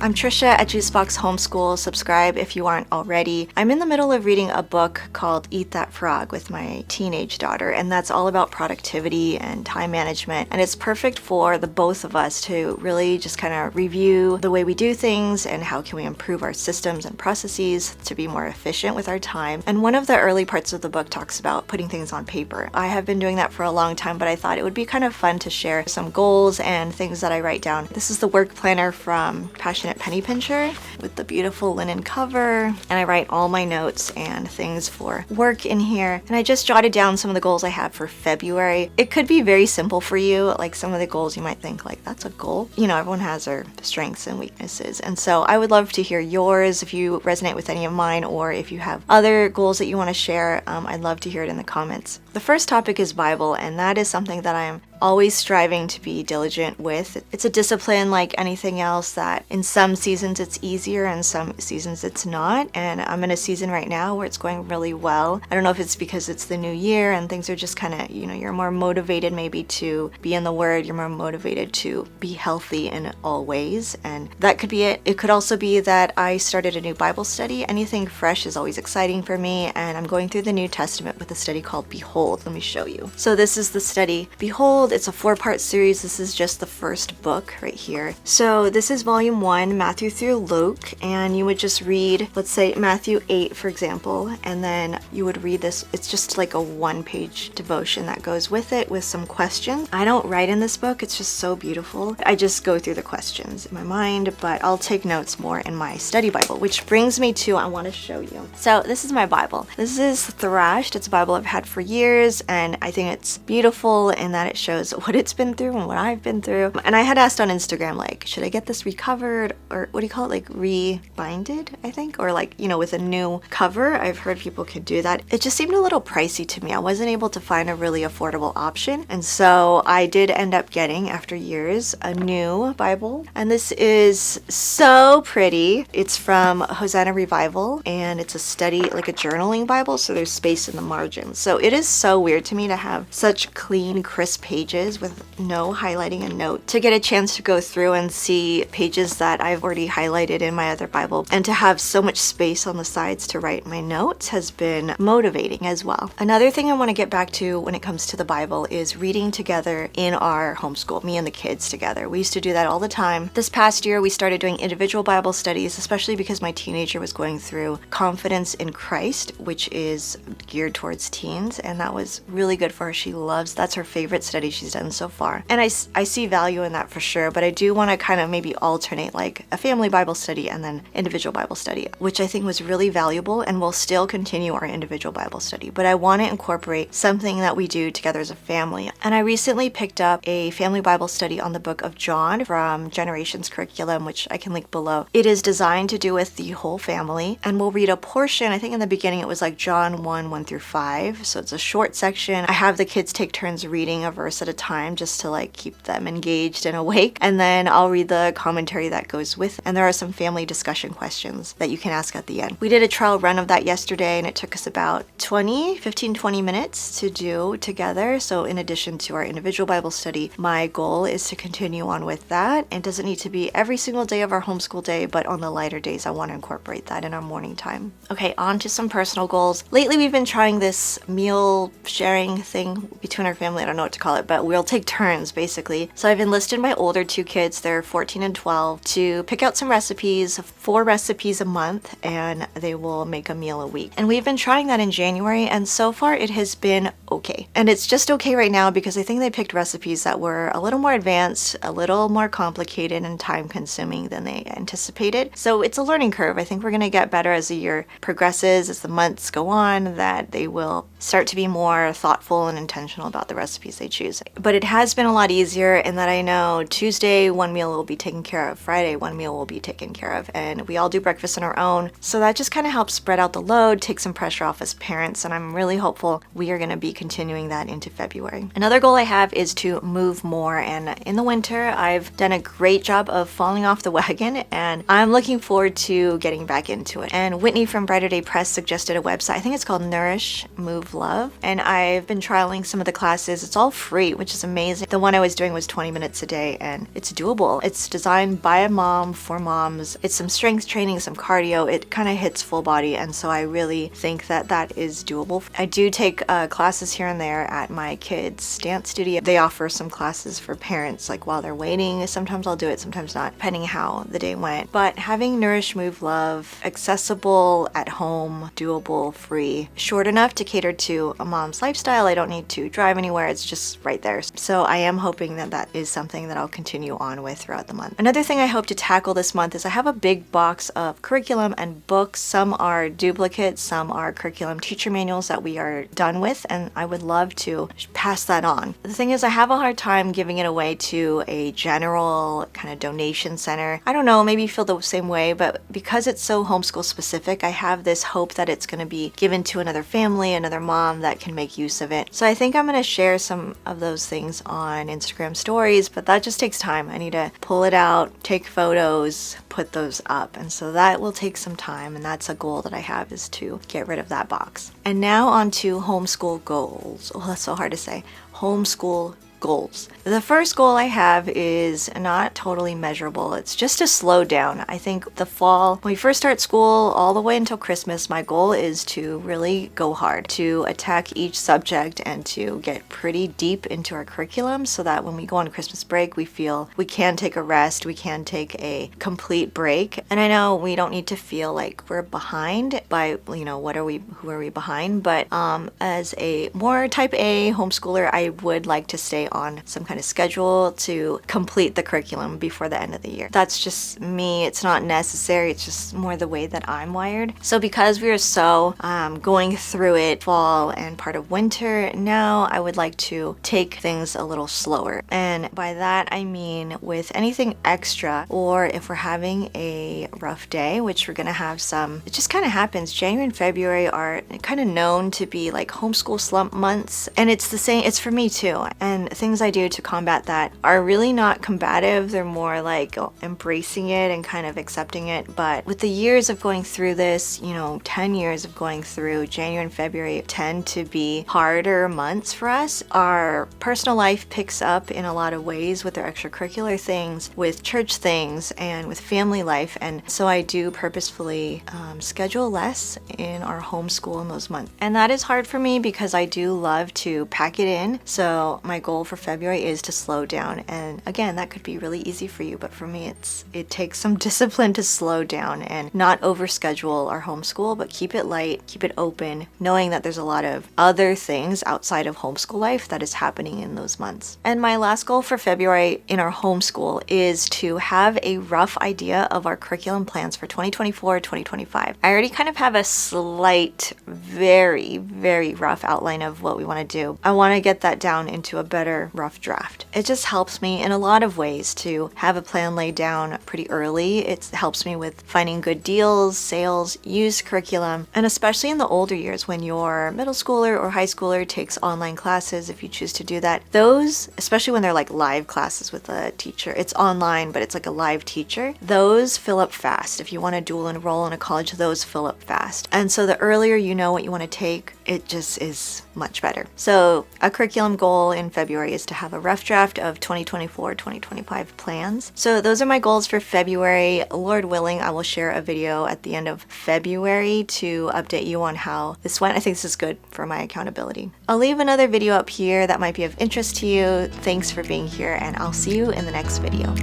I'm Trisha at Juicebox Homeschool. Subscribe if you aren't already. I'm in the middle of reading a book called Eat That Frog with my teenage daughter, and that's all about productivity and time management. And it's perfect for the both of us to really just kind of review the way we do things and how can we improve our systems and processes to be more efficient with our time. And one of the early parts of the book talks about putting things on paper. I have been doing that for a long time, but I thought it would be kind of fun to share some goals and things that I write down. This is the work planner from Passionate Penny Pincher with the beautiful linen cover, and I write all my notes and things for work in here. And I just jotted down some of the goals I have for February. It could be very simple for you, like some of the goals you might think like that's a goal. You know, everyone has their strengths and weaknesses, and so I would love to hear yours if you resonate with any of mine, or if you have other goals that you want to share. I'd love to hear it in the comments. The first topic is Bible, and that is something that I'm always striving to be diligent with. It's a discipline like anything else that in some seasons it's easier and some seasons it's not. And I'm in a season right now where it's going really well. I don't know if it's because it's the new year and things are just kind of, you know, you're more motivated maybe to be in the Word. You're more motivated to be healthy in all ways. And that could be it. It could also be that I started a new Bible study. Anything fresh is always exciting for me. And I'm going through the New Testament with a study called Behold. Let me show you. So this is the study Behold. It's a 4-part series. This is just the first book right here. So this is volume 1, Matthew through Luke, and you would just read, let's say Matthew 8, for example, and then you would read this. It's just like a 1-page devotion that goes with it with some questions. I don't write in this book. It's just so beautiful. I just go through the questions in my mind, but I'll take notes more in my study Bible, which brings me to, I want to show you. So this is my Bible. This is Thrashed. It's a Bible I've had for years, and I think it's beautiful in that it shows what it's been through and what I've been through. And I had asked on Instagram, like, should I get this recovered, or what do you call it, like rebinded, I think, or like, you know, with a new cover. I've heard people could do that. It just seemed a little pricey to me. I wasn't able to find a really affordable option, and so I did end up getting, after years, a new Bible. And this is so pretty. It's from Hosanna Revival, and it's a study, like a journaling Bible, so there's space in the margins. So it is so weird to me to have such clean, crisp pages with no highlighting and note, to get a chance to go through and see pages that I've already highlighted in my other Bible, and to have so much space on the sides to write my notes has been motivating as well. Another thing I want to get back to when it comes to the Bible is reading together in our homeschool, me and the kids together. We used to do that all the time. This past year we started doing individual Bible studies, especially because my teenager was going through Confidence in Christ, which is geared towards teens, and that was really good for her. She loves, that's her favorite study she's done so far. And I see value in that for sure, but I do want to kind of maybe alternate like a family Bible study and then individual Bible study, which I think was really valuable, and we'll still continue our individual Bible study. But I want to incorporate something that we do together as a family. And I recently picked up a family Bible study on the book of John from Generations curriculum, which I can link below. It is designed to do with the whole family, and we'll read a portion. I think in the beginning it was like John 1 through 5, so it's a short section. I have the kids take turns reading a verse at a time just to like keep them engaged and awake, and then I'll read the commentary that goes with it. And there are some family discussion questions that you can ask at the end. We did a trial run of that yesterday, and it took us about 15-20 minutes to do together. So in addition to our individual Bible study, my goal is to continue on with that. It doesn't need to be every single day of our homeschool day, but on the lighter days I want to incorporate that in our morning time. Okay, on to some personal goals. Lately we've been trying this meal sharing thing between our family. I don't know what to call it, but we'll take turns basically. So I've enlisted my older 2 kids, they're 14 and 12, to pick out some recipes, 4 recipes a month, and they will make a meal a week. And we've been trying that in January, and so far it has been okay. And it's just okay right now because I think they picked recipes that were a little more advanced, a little more complicated and time consuming than they anticipated. So it's a learning curve. I think we're going to get better as the year progresses, as the months go on, that they will start to be more thoughtful and intentional about the recipes they choose. But it has been a lot easier in that I know Tuesday one meal will be taken care of, Friday one meal will be taken care of, and we all do breakfast on our own. So that just kind of helps spread out the load, take some pressure off as parents, and I'm really hopeful we are going to be continuing that into February. Another goal I have is to move more, and in the winter I've done a great job of falling off the wagon, and I'm looking forward to getting back into it. And Whitney from Brighter Day Press suggested a website, I think it's called Nourish Move Love, and I've been trialing some of the classes. It's all free, which is amazing. The one I was doing was 20 minutes a day, and it's doable. It's designed by a mom for moms. It's some strength training, some cardio. It kind of hits full body, and so I really think that that is doable. I do take classes here and there at my kids' dance studio. They offer some classes for parents, like while they're waiting. Sometimes I'll do it, sometimes not, depending how the day went. But having Nourish Move Love accessible, at home, doable, free, short enough to cater to a mom's lifestyle. I don't need to drive anywhere. It's just right there. So I am hoping that that is something that I'll continue on with throughout the month. Another thing I hope to tackle this month is I have a big box of curriculum and books. Some are duplicates, some are curriculum teacher manuals that we are done with, and I would love to pass that on. The thing is, I have a hard time giving it away to a general kind of donation center. I don't know, maybe you feel the same way, but because it's so homeschool specific, I have this hope that it's going to be given to another family, another mom that can make use of it. So I think I'm going to share some of those things on Instagram stories, but that just takes time. I need to pull it out, take photos, put those up, and so that will take some time, and that's a goal that I have, is to get rid of that box. And now on to homeschool goals. Oh, that's so hard to say. Homeschool goals. The first goal I have is not totally measurable. It's just to slow down. I think the fall, when we first start school all the way until Christmas, my goal is to really go hard, to attack each subject and to get pretty deep into our curriculum so that when we go on Christmas break, we feel we can take a rest, we can take a complete break. And I know we don't need to feel like we're behind by, who are we behind? But as a more type A homeschooler, I would like to stay on some kind of schedule to complete the curriculum before the end of the year. That's just me. It's not necessary. It's just more the way that I'm wired. So because we are so going through it fall and part of winter, now I would like to take things a little slower. And by that, I mean with anything extra, or if we're having a rough day, which we're going to have some, it just kind of happens. January and February are kind of known to be like homeschool slump months. And it's the same, it's for me too. And things I do to combat that are really not combative. They're more like embracing it and kind of accepting it. But with the years of going through this, 10 years of going through, January and February tend to be harder months for us. Our personal life picks up in a lot of ways with our extracurricular things, with church things, and with family life. And so I do purposefully schedule less in our homeschool in those months. And that is hard for me because I do love to pack it in. So my goal for February is to slow down. And again, that could be really easy for you, but for me, it takes some discipline to slow down and not overschedule our homeschool, but keep it light, keep it open, knowing that there's a lot of other things outside of homeschool life that is happening in those months. And my last goal for February in our homeschool is to have a rough idea of our curriculum plans for 2024, 2025. I already kind of have a slight, very, very rough outline of what we want to do. I want to get that down into a better rough draft. It just helps me in a lot of ways to have a plan laid down pretty early. It helps me with finding good deals, sales, used curriculum, and especially in the older years when your middle schooler or high schooler takes online classes, if you choose to do that. Those, especially when they're like live classes with a teacher, it's online, but it's like a live teacher, those fill up fast. If you want to dual enroll in a college, those fill up fast. And so the earlier you know what you want to take, it just is much better. So a curriculum goal in February is to have a rough draft of 2024-2025 plans. So those are my goals for February. Lord willing, I will share a video at the end of February to update you on how this went. I think this is good for my accountability. I'll leave another video up here that might be of interest to you. Thanks for being here, and I'll see you in the next video.